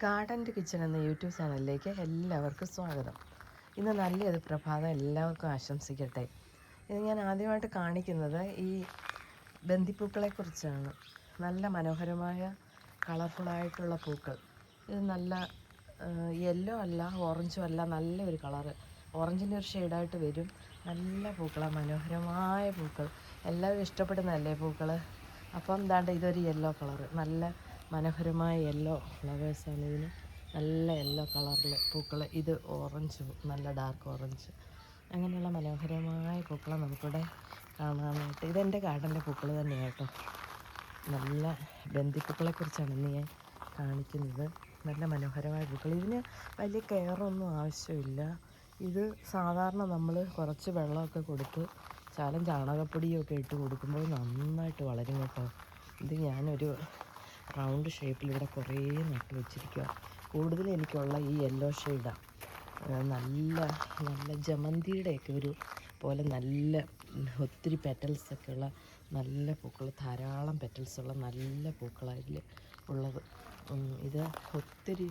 Garden kitchen എന്ന YouTube ചാനലിലേക്ക് എല്ലാവർക്കും സ്വാഗതം. ഇന്ന് നല്ലൊരു പ്രഭാതം എല്ലാവർക്കും ആശംസിക്കട്ടെ. ഇത് ഞാൻ ആദ്യമായിട്ട് കാണിക്കുന്നത് ഈ ബന്ദിപ്പൂക്കളെക്കുറിച്ചാണ്. നല്ല മനോഹരമായ കളർഫുള്ളായിട്ടുള്ള പൂക്കൾ. ഇത് നല്ല യെല്ലോ അല്ല, ഓറഞ്ചും അല്ല, നല്ലൊരു കളറ്. ഓറഞ്ചിൻ്റെ ഒരു ഷെയ്ഡായിട്ട് വരും. നല്ല പൂക്കളാണ്, മനോഹരമായ പൂക്കൾ. എല്ലാവരും ഇഷ്ടപ്പെടുന്നതല്ലേ പൂക്കൾ. അപ്പം എന്താണ്ട് ഇതൊരു യെല്ലോ കളറ്, നല്ല മനോഹരമായ യെല്ലോ ഫ്ലവേഴ്സാണ് ഇതിന്. നല്ല യെല്ലോ കളറിൽ പൂക്കൾ. ഇത് ഓറഞ്ച്, നല്ല ഡാർക്ക് ഓറഞ്ച്. അങ്ങനെയുള്ള മനോഹരമായ പൂക്കളെ നമുക്കിവിടെ കാണാനായിട്ട്. ഇതെൻ്റെ ഗാർഡനിലെ പൂക്കൾ തന്നെയാണ് കേട്ടോ. നല്ല ബന്ദിപ്പൂക്കളെക്കുറിച്ചാണ് ഇന്ന് ഞാൻ കാണിക്കുന്നത്. നല്ല മനോഹരമായ പൂക്കൾ. ഇതിന് വലിയ കെയറൊന്നും ആവശ്യമില്ല. ഇത് സാധാരണ നമ്മൾ കുറച്ച് വെള്ളമൊക്കെ കൊടുത്ത് ചാണകപ്പൊടിയും ഒക്കെ ഇട്ട് കൊടുക്കുമ്പോൾ നന്നായിട്ട് വളരും കേട്ടോ. ഇത് ഞാനൊരു റൗണ്ട് ഷേപ്പിലിവിടെ കുറേ നട്ട് വെച്ചിരിക്കുക. കൂടുതൽ എനിക്കുള്ള ഈ യെല്ലോ ഷെയ്ഡാണ്. നല്ല നല്ല ജമന്തിയുടെയൊക്കെ ഒരു പോലെ നല്ല ഒത്തിരി പെറ്റൽസൊക്കെ ഉള്ള നല്ല പൂക്കൾ, ധാരാളം പെറ്റൽസുള്ള നല്ല പൂക്കളതിൽ ഉള്ളത്. ഇത് ഒത്തിരി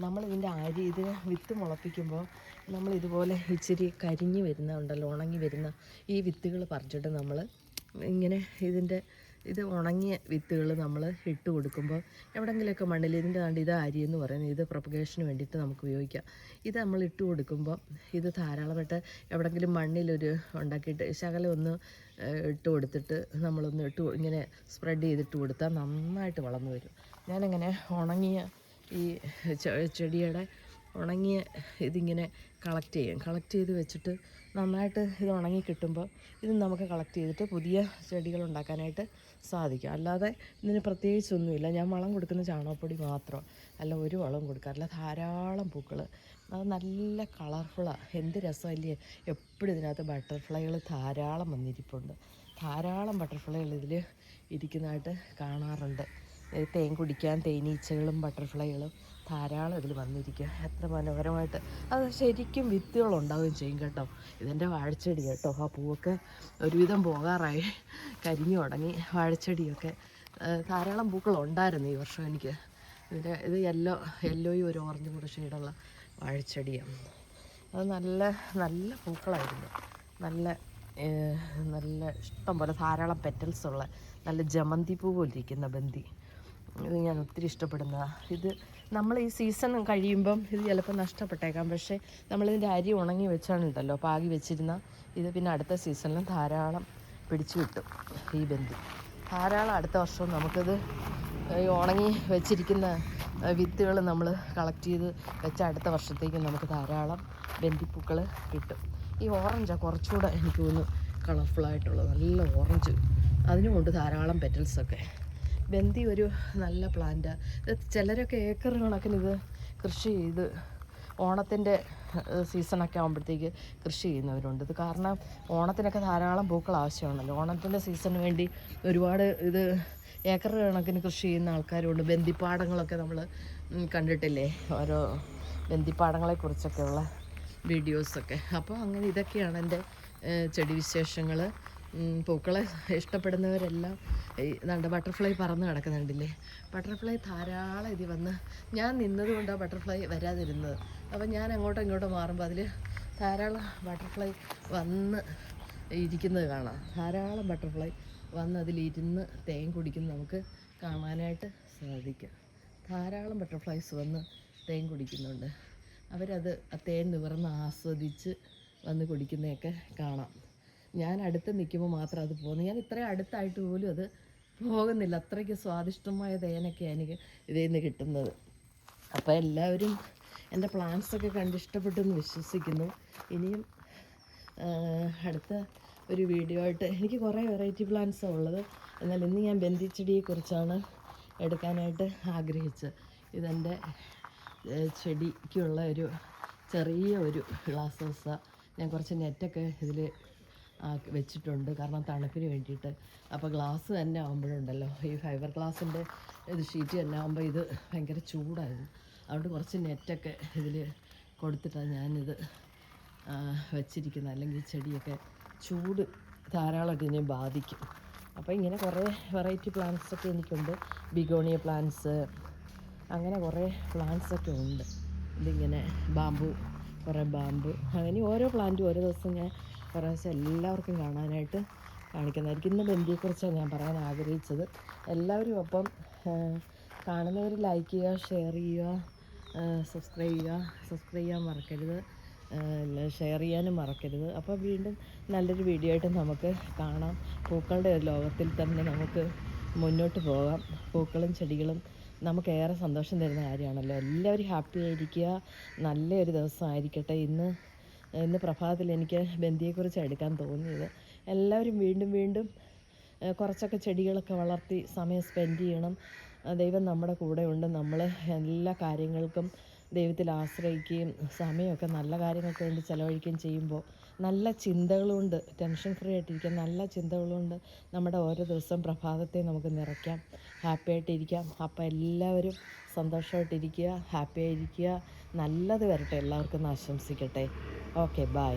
നമ്മളിതിൻ്റെ ഇത് വിത്ത് മുളപ്പിക്കുമ്പോൾ നമ്മളിതുപോലെ ഇച്ചിരി കരിഞ്ഞ് വരുന്ന ഉണങ്ങി വരുന്ന ഈ വിത്തുകൾ പറിച്ചിട്ട് നമ്മൾ ഇങ്ങനെ ഇത് ഉണങ്ങിയ വിത്തുകൾ നമ്മൾ ഇട്ട് കൊടുക്കുമ്പോൾ എവിടെയെങ്കിലുമൊക്കെ മണ്ണിൽ ഇതിൻ്റെ ഇത് അരിയെന്ന് പറയുന്നത്, ഇത് പ്രൊപ്പഗേഷന് വേണ്ടിയിട്ട് നമുക്ക് ഉപയോഗിക്കാം. ഇത് നമ്മൾ ഇട്ട് കൊടുക്കുമ്പോൾ ഇത് ധാരാളമായിട്ട് എവിടെയെങ്കിലും മണ്ണിലൊരു ഉണ്ടാക്കിയിട്ട് ശകലം ഒന്ന് ഇട്ട് കൊടുത്തിട്ട് നമ്മളൊന്ന് ഇങ്ങനെ സ്പ്രെഡ് ചെയ്തിട്ട് കൊടുത്താൽ നന്നായിട്ട് വളർന്നു വരും. ഞാനങ്ങനെ ഉണങ്ങിയ ഈ ചെടിയുടെ ഉണങ്ങിയ ഇതിങ്ങനെ കളക്ട് ചെയ്ത് വെച്ചിട്ട് നന്നായിട്ട് ഇത് ഉണങ്ങി കിട്ടുമ്പോൾ ഇത് നമുക്ക് കളക്ട് ചെയ്തിട്ട് പുതിയ ചെടികൾ ഉണ്ടാക്കാനായിട്ട് സാധിക്കും. അല്ലാതെ ഇതിന് പ്രത്യേകിച്ചൊന്നുമില്ല. ഞാൻ വളം കൊടുക്കുന്ന ചാണകപ്പൊടി മാത്രം, അല്ല ഒരു വളവും കൊടുക്കാറില്ല. ധാരാളം പൂക്കൾ, അത് നല്ല കളർഫുള്ളാണ്. എന്ത് രസമല്ലേ. എപ്പോഴും ഇതിനകത്ത് ബട്ടർഫ്ലൈകൾ ധാരാളം വന്നിരിപ്പുണ്ട്. ധാരാളം ബട്ടർഫ്ലൈകൾ ഇതിൽ ഇരിക്കുന്നതായിട്ട് കാണാറുണ്ട്. തേൻ കുടിക്കാൻ തേനീച്ചകളും ബട്ടർഫ്ലൈകളും ധാരാളം ഇതിൽ വന്നിരിക്കുക. എത്ര മനോഹരമായിട്ട് അത് ശരിക്കും വിത്തുകളുണ്ടാവുകയും ചെയ്യും കേട്ടോ. ഇതെൻ്റെ വാഴച്ചെടി കേട്ടോ. ആ പൂവൊക്കെ ഒരുവിധം പോകാറായി, കരിഞ്ഞു തുടങ്ങി. വാഴച്ചെടിയൊക്കെ ധാരാളം പൂക്കളുണ്ടായിരുന്നു ഈ വർഷം എനിക്ക്. ഇത് യെല്ലോയും ഒരു ഓറഞ്ചും കൂടെ ഷെയ്ഡുള്ള വാഴച്ചെടിയാണ്. അത് നല്ല നല്ല പൂക്കളായിരുന്നു. നല്ല നല്ല ഇഷ്ടം പോലെ ധാരാളം പെറ്റൽസുള്ള നല്ല ജമന്തി പൂ പോലിരിക്കുന്ന ബന്ദി. ഇത് ഞാൻ ഒത്തിരി ഇഷ്ടപ്പെടുന്നതാണ്. ഇത് നമ്മൾ ഈ സീസൺ കഴിയുമ്പം ഇത് ചിലപ്പോൾ നഷ്ടപ്പെട്ടേക്കാം. പക്ഷേ നമ്മളിതിൻ്റെ അരി ഉണങ്ങി വെച്ചാണുണ്ടല്ലോ പാകി വെച്ചിരുന്ന ഇത് പിന്നെ അടുത്ത സീസണിലും ധാരാളം പിടിച്ചു കിട്ടും. ഈ ബന്ദി ധാരാളം അടുത്ത വർഷവും നമുക്കിത് ഉണങ്ങി വെച്ചിരിക്കുന്ന വിത്തുകൾ നമ്മൾ കളക്ട് ചെയ്ത് വെച്ച അടുത്ത വർഷത്തേക്ക് നമുക്ക് ധാരാളം ബന്ദിപ്പൂക്കൾ കിട്ടും. ഈ ഓറഞ്ചാണ് കുറച്ചുകൂടെ എനിക്ക് തോന്നുന്നു കളർഫുള്ളായിട്ടുള്ളത്. നല്ല ഓറഞ്ച്, അതിനുമുണ്ട് ധാരാളം പെറ്റൽസൊക്കെ. ബന്ദി ഒരു നല്ല പ്ലാന്റാണ്. ഇത് ചിലരൊക്കെ ഏക്കർ കണക്കിന് ഇത് കൃഷി ചെയ്ത് ഓണത്തിൻ്റെ സീസണൊക്കെ ആകുമ്പോഴത്തേക്ക് കൃഷി ചെയ്യുന്നവരുണ്ട്. ഇത് കാരണം ഓണത്തിനൊക്കെ ധാരാളം പൂക്കൾ ആവശ്യമാണല്ലോ. ഓണത്തിൻ്റെ സീസണിന് വേണ്ടി ഒരുപാട് ഇത് ഏക്കർ കണക്കിന് കൃഷി ചെയ്യുന്ന ആൾക്കാരുണ്ട്. ബന്ദിപ്പാടങ്ങളൊക്കെ നമ്മൾ കണ്ടിട്ടില്ലേ, ഓരോ ബന്ദിപ്പാടങ്ങളെക്കുറിച്ചൊക്കെയുള്ള വീഡിയോസൊക്കെ. അപ്പോൾ അങ്ങനെ ഇതൊക്കെയാണ് എൻ്റെ ചെടി വിശേഷങ്ങൾ. പൂക്കളെ ഇഷ്ടപ്പെടുന്നവരെല്ലാം ഇതാണ്ട് ബട്ടർഫ്ലൈ പറന്ന് കിടക്കുന്നുണ്ടില്ലേ. ബട്ടർഫ്ലൈ ധാരാളം ഇതിൽ വന്ന്, ഞാൻ നിന്നതുകൊണ്ടാണ് ബട്ടർഫ്ലൈ വരാതിരുന്നത്. അപ്പോൾ ഞാൻ അങ്ങോട്ടും ഇങ്ങോട്ടും മാറുമ്പോൾ അതിൽ ധാരാളം ബട്ടർഫ്ലൈ വന്ന് ഇരിക്കുന്നത് കാണാം. ധാരാളം ബട്ടർഫ്ലൈ വന്ന് അതിലിരുന്ന് തേൻ കുടിക്കുന്നത് നമുക്ക് കാണാനായിട്ട് സാധിക്കും. ധാരാളം ബട്ടർഫ്ലൈസ് വന്ന് തേൻ കുടിക്കുന്നുണ്ട്. അവരത് തേൻ നിവർന്ന് ആസ്വദിച്ച് വന്ന് കുടിക്കുന്നതൊക്കെ കാണാം. ഞാൻ അടുത്ത് നിൽക്കുമ്പോൾ മാത്രം അത് പോകുന്നത്. ഞാൻ ഇത്രയും അടുത്തായിട്ട് പോലും അത് പോകുന്നില്ല. അത്രയ്ക്ക് സ്വാദിഷ്ടമായ തേനൊക്കെയാണ് എനിക്ക് ഇതിൽ നിന്ന് കിട്ടുന്നത്. അപ്പോൾ എല്ലാവരും എൻ്റെ പ്ലാന്റ്സൊക്കെ കണ്ടിഷ്ടപ്പെട്ടെന്ന് വിശ്വസിക്കുന്നു. ഇനിയും അടുത്ത ഒരു വീഡിയോ ആയിട്ട്, എനിക്ക് കുറേ വെറൈറ്റി പ്ലാന്റ്സാണ് ഉള്ളത്. എന്നാൽ ഇന്ന് ഞാൻ ബന്ദിച്ചെടിയെക്കുറിച്ചാണ് എടുക്കാനായിട്ട് ആഗ്രഹിച്ചത്. ഇതെൻ്റെ ചെടിക്കുള്ള ഒരു ചെറിയ ഒരു ഗ്ലാസ് ഹൗസാണ്. ഞാൻ കുറച്ച് നെറ്റൊക്കെ ഇതിൽ വെച്ചിട്ടുണ്ട്, കാരണം തണുപ്പിന് വേണ്ടിയിട്ട്. അപ്പോൾ ഗ്ലാസ് തന്നെ ആകുമ്പോഴുണ്ടല്ലോ, ഈ ഫൈബർ ഗ്ലാസിൻ്റെ ഇത് ഷീറ്റ് തന്നെ ആകുമ്പോൾ ഇത് ഭയങ്കര ചൂടായിരുന്നു. അതുകൊണ്ട് കുറച്ച് നെറ്റൊക്കെ ഇതിൽ കൊടുത്തിട്ടാണ് ഞാനിത് വെച്ചിരിക്കുന്നത്. അല്ലെങ്കിൽ ചെടിയൊക്കെ ചൂട് ധാരാളമായിട്ട് ഇതിനെ ബാധിക്കും. അപ്പോൾ ഇങ്ങനെ കുറേ വെറൈറ്റി പ്ലാന്റ്സൊക്കെ എനിക്കുണ്ട്. ബിഗോണിയ പ്ലാന്റ്സ്, അങ്ങനെ കുറേ പ്ലാന്റ്സൊക്കെ ഉണ്ട്. ഇതിങ്ങനെ ബാമ്പു, കുറേ ബാമ്പു, അങ്ങനെ ഓരോ പ്ലാന്റും ഓരോ ദിവസം ഞാൻ കുറേ ദിവസം എല്ലാവർക്കും കാണാനായിട്ട് കാണിക്കുന്നതായിരിക്കും. ഇന്ന് ബന്ധിയെക്കുറിച്ചാണ് ഞാൻ പറയാൻ ആഗ്രഹിച്ചത്. എല്ലാവരും അപ്പം കാണുന്നവർ ലൈക്ക് ചെയ്യുക, ഷെയർ ചെയ്യുക, സബ്സ്ക്രൈബ് ചെയ്യാൻ മറക്കരുത്, ഷെയർ ചെയ്യാനും മറക്കരുത്. അപ്പോൾ വീണ്ടും നല്ലൊരു വീഡിയോ ആയിട്ട് നമുക്ക് കാണാം. പൂക്കളുടെ ഒരു ലോകത്തിൽ തന്നെ നമുക്ക് മുന്നോട്ട് പോകാം. പൂക്കളും ചെടികളും നമുക്കേറെ സന്തോഷം തരുന്ന കാര്യമാണല്ലോ. എല്ലാവരും ഹാപ്പി ആയിരിക്കുക. നല്ലൊരു ദിവസമായിരിക്കട്ടെ. ഇന്ന് പ്രഭാതത്തിൽ എനിക്ക് ബന്ധിയെക്കുറിച്ച് എടുക്കാൻ തോന്നിയത്. എല്ലാവരും വീണ്ടും കുറച്ചൊക്കെ ചെടികളൊക്കെ വളർത്തി സമയം സ്പെൻഡ് ചെയ്യണം. ദൈവം നമ്മുടെ കൂടെ ഉണ്ട്. നമ്മൾ എല്ലാ കാര്യങ്ങൾക്കും ദൈവത്തിൽ ആശ്രയിക്കുകയും സമയമൊക്കെ നല്ല കാര്യങ്ങൾക്ക് വേണ്ടി ചിലവഴിക്കുകയും ചെയ്യുമ്പോൾ നല്ല ചിന്തകളുണ്ട്, ടെൻഷൻ ഫ്രീ ആയിട്ടിരിക്കാം, നല്ല ചിന്തകളുണ്ട് നമ്മുടെ ഓരോ ദിവസം പ്രഭാതത്തെ നമുക്ക് നിറയ്ക്കാം, ഹാപ്പി ആയിട്ടിരിക്കാം. അപ്പോൾ എല്ലാവരും സന്തോഷമായിട്ടിരിക്കുക, ഹാപ്പി ആയിരിക്കുക. നല്ലത് വരട്ടെ എല്ലാവർക്കും എന്ന് ആശംസിക്കട്ടെ. Okay, by.